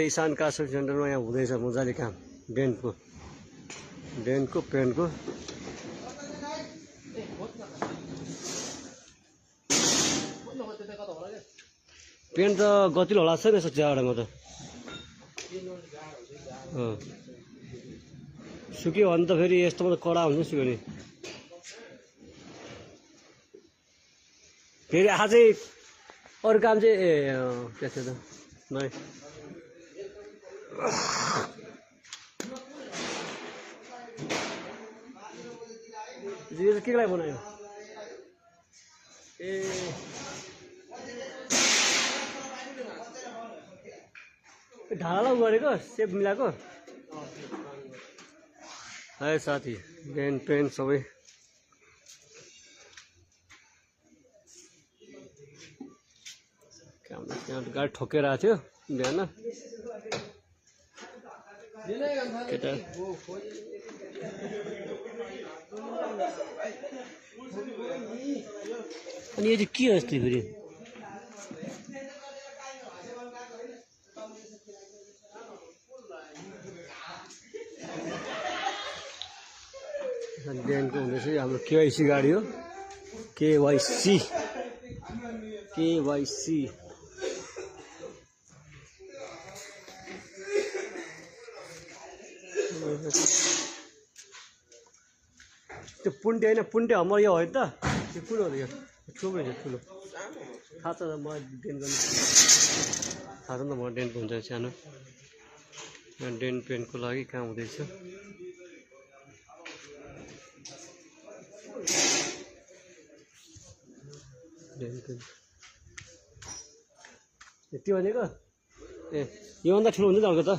इसान कासो सेन्टरमा यहाँ हुँदैछ मजाले काम डेनको पेनको पेन त गतिलो होला छैन यसो ज्याडामा त सुक्यो भने त फेरि यस्तोमा त कडा हुन्छ सुक्यो नि फेरि अझै अरू काम चाहिँ के थियो त नै यो चाहिँ के लागि बनायो ए ढाला गरेको सेप मिलाएको है साथी पेन पेन सबै त्यहाँ गाडी ठोकेर आएको थियो बिहान केटा अनि यो चाहिँ के हो यस्तो फेरि बिहानको हुँदैछ हाम्रो केवाइसी गाडी हो केवाइसी त्यो पुन्टे होइन पुन्टे हमर यो होइन त त्यो ठुलो हो यो ठुलो रहेछ ठुलो थाहा छ मलाई डेन गर्नु थाहा छ नि त मलाई डेनको हुन्छ सानो यहाँ डेन पेनको लागि काम हुँदैछ त्यो भनेको ए योभन्दा ठुलो हुन्छ नि अर्को त